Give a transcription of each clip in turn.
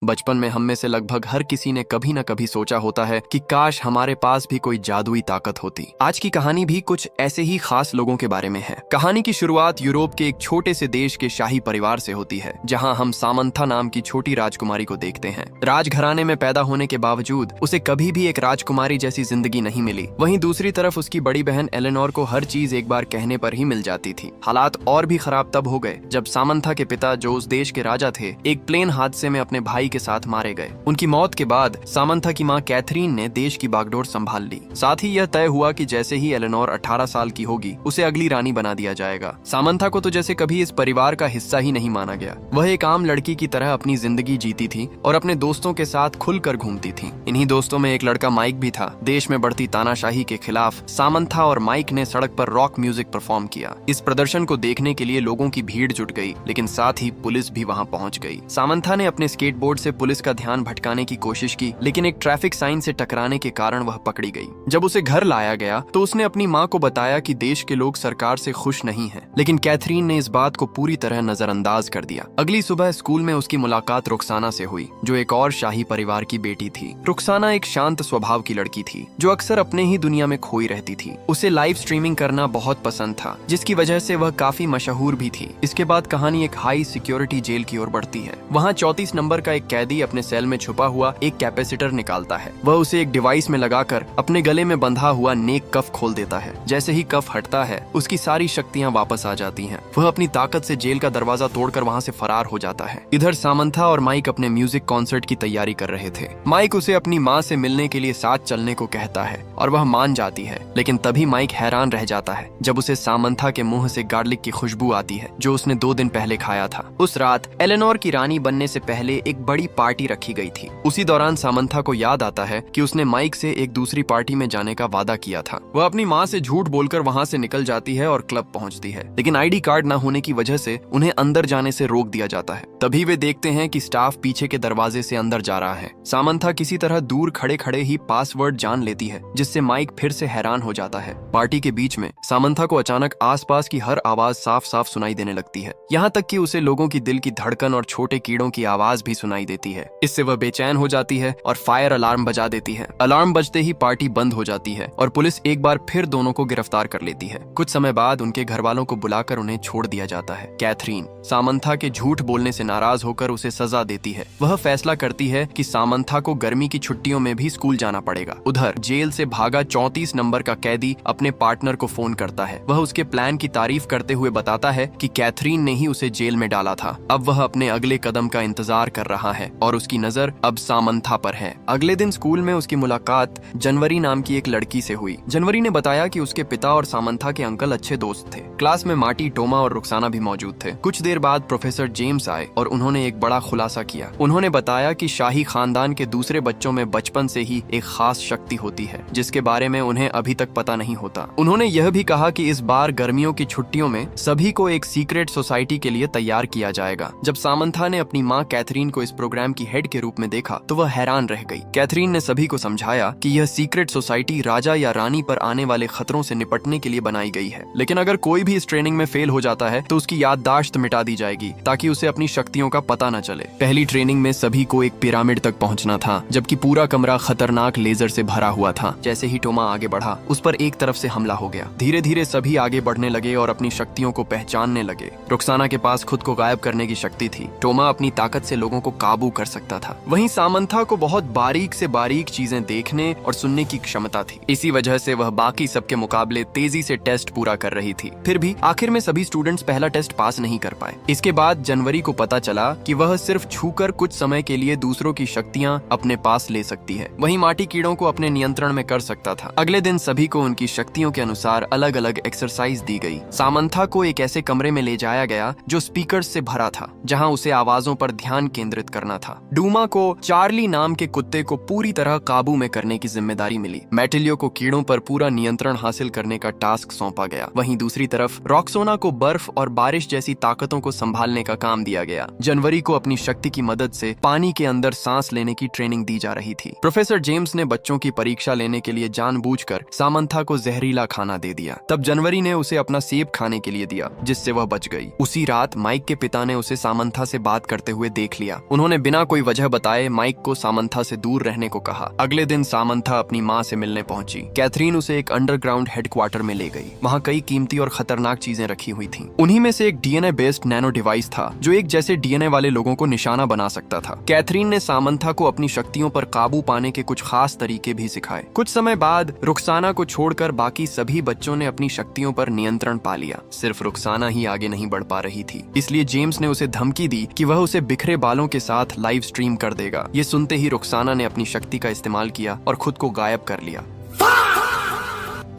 बचपन में हम में से लगभग हर किसी ने कभी न कभी सोचा होता है कि काश हमारे पास भी कोई जादुई ताकत होती। आज की कहानी भी कुछ ऐसे ही खास लोगों के बारे में है। कहानी की शुरुआत यूरोप के एक छोटे से देश के शाही परिवार से होती है, जहां हम सामंथा नाम की छोटी राजकुमारी को देखते हैं। राजघराने में पैदा होने के बावजूद उसे कभी भी एक राजकुमारी जैसी जिंदगी नहीं मिली। वहीं दूसरी तरफ उसकी बड़ी बहन एलेनोर को हर चीज एक बार कहने पर ही मिल जाती थी। हालात और भी खराब तब हो गए जब सामंथा के पिता, जो उस देश के राजा थे, एक प्लेन हादसे में अपने भाई के साथ मारे गए। उनकी मौत के बाद सामंथा की मां कैथरीन ने देश की बागडोर संभाल ली। साथ ही यह तय हुआ कि जैसे ही एलेनोर 18 साल की होगी, उसे अगली रानी बना दिया जाएगा। सामंथा को तो जैसे कभी इस परिवार का हिस्सा ही नहीं माना गया। वह एक आम लड़की की तरह अपनी जिंदगी जीती थी और अपने दोस्तों के साथ खुलकर घूमती थी। इन्हीं दोस्तों में एक लड़का माइक भी था। देश में बढ़ती तानाशाही के खिलाफ सामंथा और माइक ने सड़क पर रॉक म्यूजिक परफॉर्म किया। इस प्रदर्शन को देखने के लिए लोगों की भीड़ जुट गई, लेकिन साथ ही पुलिस भी वहां पहुंच गई। सामंथा ने अपने स्केटबोर्ड से पुलिस का ध्यान भटकाने की कोशिश की, लेकिन एक ट्रैफिक साइन से टकराने के कारण वह पकड़ी गई। जब उसे घर लाया गया तो उसने अपनी मां को बताया कि देश के लोग सरकार से खुश नहीं हैं, लेकिन कैथरीन ने इस बात को पूरी तरह नजरअंदाज कर दिया। अगली सुबह स्कूल में उसकी मुलाकात रुखसाना से हुई, जो एक और शाही परिवार की बेटी थी। रुखसाना एक शांत स्वभाव की लड़की थी, जो अक्सर अपने ही दुनिया में खोई रहती थी। उसे लाइव स्ट्रीमिंग करना बहुत पसंद था, जिसकी वजह से वह काफी मशहूर भी थी। इसके बाद कहानी एक हाई सिक्योरिटी जेल की ओर बढ़ती है। वहाँ 34 नंबर का एक कैदी अपने सेल में छुपा हुआ एक कैपेसिटर निकालता है। वह उसे एक डिवाइस में लगाकर अपने गले में बंधा हुआ नेक कफ खोल देता है। जैसे ही कफ हटता है, उसकी सारी शक्तियां वापस आ जाती हैं। वह अपनी ताकत से जेल का दरवाजा तोड़कर वहां से फरार हो जाता है। इधर सामंथा और माइक अपने म्यूजिक कॉन्सर्ट की तैयारी कर रहे थे। माइक उसे अपनी माँ से मिलने के लिए साथ चलने को कहता है और वह मान जाती है, लेकिन तभी माइक हैरान रह जाता है जब उसे सामंथा के मुंह से गार्लिक की खुशबू आती है, जो उसने 2 दिन पहले खाया था। उस रात एलेनोर की रानी बनने से पहले एक बड़ी पार्टी रखी गई थी। उसी दौरान सामंथा को याद आता है कि उसने माइक से एक दूसरी पार्टी में जाने का वादा किया था। वह अपनी माँ से झूठ बोलकर वहाँ से निकल जाती है और क्लब पहुँचती है, लेकिन आईडी कार्ड न होने की वजह से उन्हें अंदर जाने से रोक दिया जाता है। तभी वे देखते हैं कि स्टाफ पीछे के दरवाजे से अंदर जा रहा है। सामंथा किसी तरह दूर खड़े खड़े ही पासवर्ड जान लेती है, जिससे माइक फिर से हैरान हो जाता है। पार्टी के बीच में सामंथा को अचानक आसपास की हर आवाज साफ साफ सुनाई देने लगती है, यहाँ तक कि उसे लोगों की दिल की धड़कन और छोटे कीड़ों की आवाज भी सुनाई देती है। इससे वह बेचैन हो जाती है और फायर अलार्म बजा देती है। अलार्म बजते ही पार्टी बंद हो जाती है और पुलिस एक बार फिर दोनों को गिरफ्तार कर लेती है। कुछ समय बाद उनके घर वालों को बुलाकर उन्हें छोड़ दिया जाता है। कैथरीन सामंथा के झूठ बोलने से नाराज होकर उसे सजा देती है। वह फैसला करती है कि सामंथा को गर्मी की छुट्टियों में भी स्कूल जाना पड़ेगा। उधर जेल से भागा 34 नंबर का कैदी अपने पार्टनर को फोन करता है। वह उसके प्लान की तारीफ करते हुए बताता है कि कैथरीन ने ही उसे जेल में डाला था। अब वह अपने अगले कदम का इंतजार कर रहा है और उसकी नजर अब सामंथा पर है। अगले दिन स्कूल में उसकी मुलाकात जनवरी नाम की एक लड़की से हुई। जनवरी ने बताया कि उसके पिता और सामंथा के अंकल अच्छे दोस्त थे। क्लास में मार्टी, टोमा और रुखसाना भी मौजूद थे। कुछ देर बाद प्रोफेसर जेम्स आए और उन्होंने एक बड़ा खुलासा किया। उन्होंने बताया कि शाही खानदान के दूसरे बच्चों में बचपन से ही एक खास शक्ति होती है, जिसके बारे में उन्हें अभी तक पता नहीं होता। उन्होंने यह भी कहा कि इस बार गर्मियों की छुट्टियों में सभी को एक सीक्रेट सोसाइटी के लिए तैयार किया जाएगा। जब सामंथा ने अपनी माँ कैथरीन को इस प्रोग्राम की हेड के रूप में देखा तो वह हैरान रह गई। कैथरीन ने सभी को समझाया कि यह सीक्रेट सोसाइटी राजा या रानी पर आने वाले खतरों से निपटने के लिए बनाई गई है, लेकिन अगर कोई भी इस ट्रेनिंग में फेल हो जाता है तो उसकी याददाश्त मिटा दी जाएगी, ताकि उसे अपनी शक्तियों का पता न चले। पहली ट्रेनिंग में सभी को एक पिरामिड तक पहुंचना था, जबकि पूरा कमरा खतरनाक लेजर से भरा हुआ था। जैसे ही टोमा आगे बढ़ा, उस पर एक तरफ से हमला हो गया। धीरे धीरे सभी आगे बढ़ने लगे और अपनी शक्तियों को पहचानने लगे। रुखसाना के पास खुद को गायब करने की शक्ति थी। टोमा अपनी ताकत से लोगों को काबू कर सकता था। वहीं सामंथा को बहुत बारीक से बारीक चीजें देखने और सुनने की क्षमता थी। इसी वजह से वह बाकी सबके मुकाबले तेजी से टेस्ट पूरा कर रही थी। फिर भी आखिर में सभी स्टूडेंट्स पहला टेस्ट पास नहीं कर पाए। इसके बाद जनवरी को पता चला कि वह सिर्फ छूकर कुछ समय के लिए दूसरों की शक्तियां अपने पास ले सकती है। वहीं माटी कीड़ों को अपने नियंत्रण में कर सकता था। अगले दिन सभी को उनकी शक्तियों के अनुसार अलग अलग एक्सरसाइज दी गई। सामंथा को एक ऐसे कमरे में ले जाया गया जो स्पीकर्स से भरा था, जहां उसे आवाजों पर ध्यान केंद्रित करना था। डूमा को चार्ली नाम के कुत्ते को पूरी तरह काबू में करने की जिम्मेदारी मिली। मेटिलियो को कीड़ों पर पूरा नियंत्रण हासिल करने का टास्क सौंपा गया। वहीं दूसरी तरफ रॉक्सोना को बर्फ और बारिश जैसी ताकतों को संभालने का काम दिया गया। जनवरी को अपनी शक्ति की मदद से पानी के अंदर सांस लेने की ट्रेनिंग दी जा रही थी। प्रोफेसर जेम्स ने बच्चों की परीक्षा लेने के लिए जानबूझकर सामंथा को जहरीला खाना दे दिया। तब जनवरी ने उसे अपना सेब खाने के लिए दिया, जिससे वह बच गई। उसी रात माइक के पिता ने उसे सामंथा से बात करते हुए देख लिया। उन्होंने उन्होंने बिना कोई वजह बताए माइक को सामंथा से दूर रहने को कहा। अगले दिन सामंथा अपनी माँ से मिलने पहुंची। कैथरीन उसे एक अंडरग्राउंड हेडक्वार्टर में ले गई। वहाँ कई कीमती और खतरनाक चीजें रखी हुई थीं। उन्हीं में से एक डीएनए बेस्ड नैनो डिवाइस था जो एक जैसे डीएनए वाले लोगों को निशाना बना सकता था। कैथरीन ने सामंथा को अपनी शक्तियों पर काबू पाने के कुछ खास तरीके भी सिखाए। कुछ समय बाद रुखसाना को छोड़कर बाकी सभी बच्चों ने अपनी शक्तियों पर नियंत्रण पा लिया। सिर्फ रुखसाना ही आगे नहीं बढ़ पा रही थी, इसलिए जेम्स ने उसे धमकी दी कि वह उसे बिखरे बालों के साथ लाइव स्ट्रीम कर देगा। ये सुनते ही रुखसाना ने अपनी शक्ति का इस्तेमाल किया और खुद को गायब कर लिया।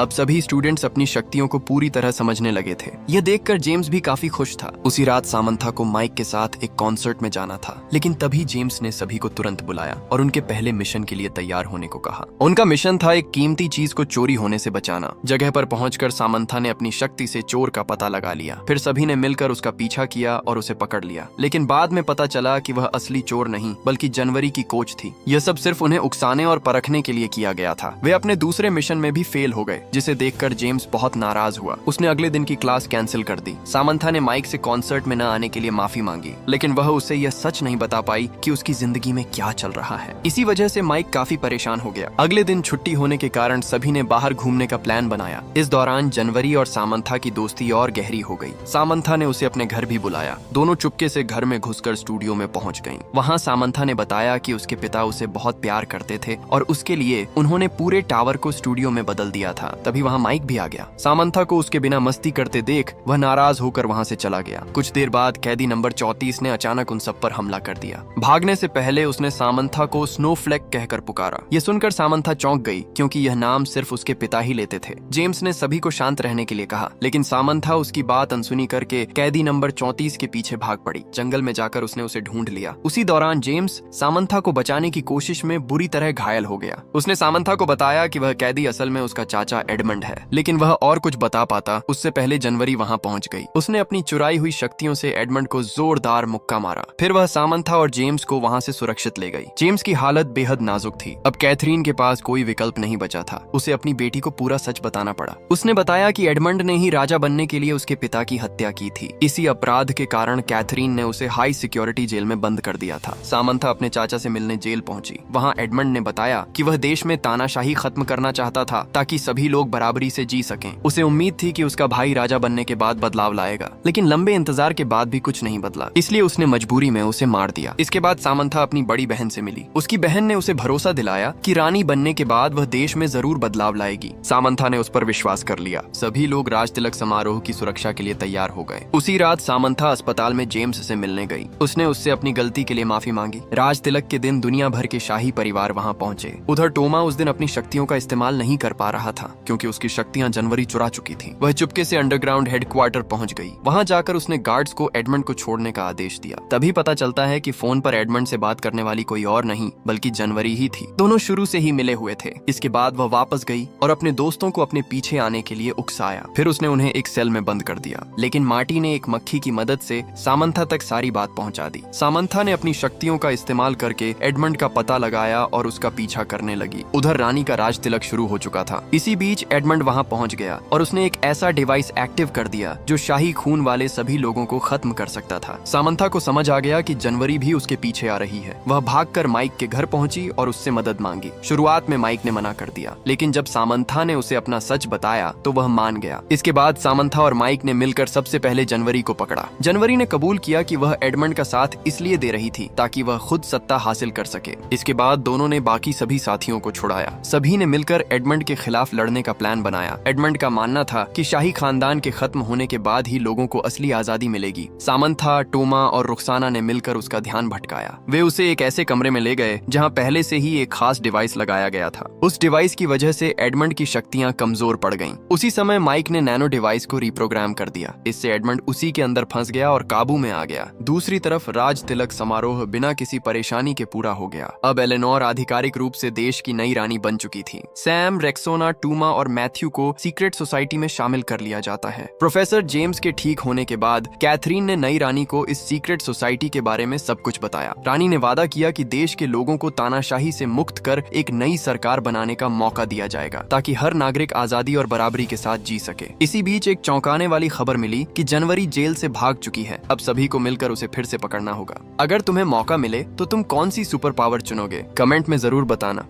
अब सभी स्टूडेंट्स अपनी शक्तियों को पूरी तरह समझने लगे थे। यह देखकर जेम्स भी काफी खुश था। उसी रात सामंथा को माइक के साथ एक कॉन्सर्ट में जाना था, लेकिन तभी जेम्स ने सभी को तुरंत बुलाया और उनके पहले मिशन के लिए तैयार होने को कहा। उनका मिशन था एक कीमती चीज को चोरी होने से बचाना। जगह पर पहुंचकर सामंथा ने अपनी शक्ति से चोर का पता लगा लिया। फिर सभी ने मिलकर उसका पीछा किया और उसे पकड़ लिया, लेकिन बाद में पता चला कि वह असली चोर नहीं बल्कि जनवरी की कोच थी। यह सब सिर्फ उन्हें उकसाने और परखने के लिए किया गया था। वे अपने दूसरे मिशन में भी फेल हो गए, जिसे देखकर जेम्स बहुत नाराज हुआ। उसने अगले दिन की क्लास कैंसिल कर दी। सामंथा ने माइक से कॉन्सर्ट में न आने के लिए माफी मांगी, लेकिन वह उसे यह सच नहीं बता पाई कि उसकी जिंदगी में क्या चल रहा है। इसी वजह से माइक काफी परेशान हो गया। अगले दिन छुट्टी होने के कारण सभी ने बाहर घूमने का प्लान बनाया। इस दौरान जनवरी और सामंथा की दोस्ती और गहरी हो गई। सामंथा ने उसे अपने घर भी बुलाया। दोनों चुपके से घर में घुसकर स्टूडियो में पहुंच गईं। वहां सामंथा ने बताया कि उसके पिता उसे बहुत प्यार करते थे और उसके लिए उन्होंने पूरे टावर को स्टूडियो में बदल दिया था। तभी वहां माइक भी आ गया। सामंथा को उसके बिना मस्ती करते देख वह नाराज होकर वहां से चला गया। कुछ देर बाद कैदी नंबर 34 ने अचानक उन सब पर हमला कर दिया। भागने से पहले उसने सामंथा को स्नोफ्लेक कहकर पुकारा। यह सुनकर सामंथा चौंक गई, क्योंकि यह नाम सिर्फ उसके पिता ही लेते थे। जेम्स ने सभी को शांत रहने के लिए कहा, लेकिन सामंथा उसकी बात अनसुनी करके कैदी नंबर 34 के पीछे भाग पड़ी। जंगल में जाकर उसने उसे ढूंढ लिया। उसी दौरान जेम्स सामंथा को बचाने की कोशिश में बुरी तरह घायल हो गया। उसने सामंथा को बताया कि वह कैदी असल में उसका चाचा एडमंड है, लेकिन वह और कुछ बता पाता उससे पहले जनवरी वहां पहुंच गई। उसने अपनी चुराई हुई शक्तियों से एडमंड को जोरदार मुक्का मारा। फिर वह सामंथा और जेम्स को वहां से सुरक्षित ले गई। जेम्स की हालत बेहद नाजुक थी। अब कैथरीन के पास कोई विकल्प नहीं बचा था। उसे अपनी बेटी को पूरा सच बताना पड़ा। उसने बताया कि एडमंड ने ही राजा बनने के लिए उसके पिता की हत्या की थी। इसी अपराध के कारण कैथरीन ने उसे हाई सिक्योरिटी जेल में बंद कर दिया था। सामंथा अपने चाचा से मिलने जेल पहुंची। वहां एडमंड ने बताया कि वह देश में तानाशाही खत्म करना चाहता था, ताकि सभी लोग बराबरी से जी सकें। उसे उम्मीद थी कि उसका भाई राजा बनने के बाद बदलाव लाएगा, लेकिन लंबे इंतजार के बाद भी कुछ नहीं बदला। इसलिए उसने मजबूरी में उसे मार दिया। इसके बाद सामंथा अपनी बड़ी बहन से मिली। उसकी बहन ने उसे भरोसा दिलाया कि रानी बनने के बाद वह देश में जरूर बदलाव लाएगी। सामंथा ने उस पर विश्वास कर लिया। सभी लोग राज तिलक समारोह की सुरक्षा के लिए तैयार हो गए। उसी रात सामंथा अस्पताल में जेम्स से मिलने गई। उसने उससे अपनी गलती के लिए माफी मांगी। राज तिलक के दिन दुनिया भर के शाही परिवार वहाँ पहुँचे। उधर टोमा उस दिन अपनी शक्तियों का इस्तेमाल नहीं कर पा रहा था, क्योंकि उसकी शक्तियाँ जनवरी चुरा चुकी थी। वह चुपके से अंडरग्राउंड हेडक्वार्टर पहुंच गई। वहां जाकर उसने गार्ड्स को एडमंड को छोड़ने का आदेश दिया। तभी पता चलता है कि फोन पर एडमंड से बात करने वाली कोई और नहीं बल्कि जनवरी ही थी। दोनों शुरू से ही मिले हुए थे। इसके बाद वह वापस गई और अपने दोस्तों को अपने पीछे आने के लिए उकसाया। फिर उसने उन्हें एक सेल में बंद कर दिया, लेकिन मार्टी ने एक मक्खी की मदद से सामंथा तक सारी बात पहुंचा दी। सामंथा ने अपनी शक्तियों का इस्तेमाल करके एडमंड का पता लगाया और उसका पीछा करने लगी। उधर रानी का राज तिलक शुरू हो चुका था। इसी बीच एडमंड वहां पहुंच गया और उसने एक ऐसा डिवाइस एक्टिव कर दिया जो शाही खून वाले सभी लोगों को खत्म कर सकता था। सामंथा को समझ आ गया कि जनवरी भी उसके पीछे आ रही है। वह भागकर माइक के घर पहुंची और उससे मदद मांगी। शुरुआत में माइक ने मना कर दिया, लेकिन जब सामंथा ने उसे अपना सच बताया तो वह मान गया। इसके बाद सामंथा और माइक ने मिलकर सबसे पहले जनवरी को पकड़ा। जनवरी ने कबूल किया कि वह एडमंड का साथ इसलिए दे रही थी ताकि वह खुद सत्ता हासिल कर सके। इसके बाद दोनों ने बाकी सभी साथियों को छुड़ाया। सभी ने मिलकर एडमंड के खिलाफ लड़ने का प्लान बनाया। एडमंड का मानना था कि शाही खानदान के खत्म होने के बाद ही लोगों को असली आजादी मिलेगी। सामंथा, टोमा और रुखसाना ने मिलकर उसका ध्यान भटकाया। वे उसे एक ऐसे कमरे में ले गए जहां पहले से ही एक खास डिवाइस लगाया गया था। उस डिवाइस की वजह से एडमंड की शक्तियां कमजोर पड़ गईं। उसी समय माइक ने नैनो डिवाइस को रिप्रोग्राम कर दिया। इससे एडमंड उसी के अंदर फंस गया और काबू में आ गया। दूसरी तरफ राज तिलक समारोह बिना किसी परेशानी के पूरा हो गया। अब एलेनोर आधिकारिक रूप से देश की नई रानी बन चुकी थी। सैम, रेक्सोना, टूमा और मैथ्यू को सीक्रेट सोसाइटी में शामिल कर लिया जाता है। प्रोफेसर जेम्स के ठीक होने के बाद कैथरीन ने नई रानी को इस सीक्रेट सोसाइटी के बारे में सब कुछ बताया। रानी ने वादा किया कि देश के लोगों को तानाशाही से मुक्त कर एक नई सरकार बनाने का मौका दिया जाएगा, ताकि हर नागरिक आजादी और बराबरी के साथ जी सके। इसी बीच एक चौंकाने वाली खबर मिली कि जनवरी जेल से भाग चुकी है। अब सभी को मिलकर उसे फिर से पकड़ना होगा। अगर तुम्हें मौका मिले तो तुम कौन सी सुपर पावर चुनोगे? कमेंट में जरूर बताना।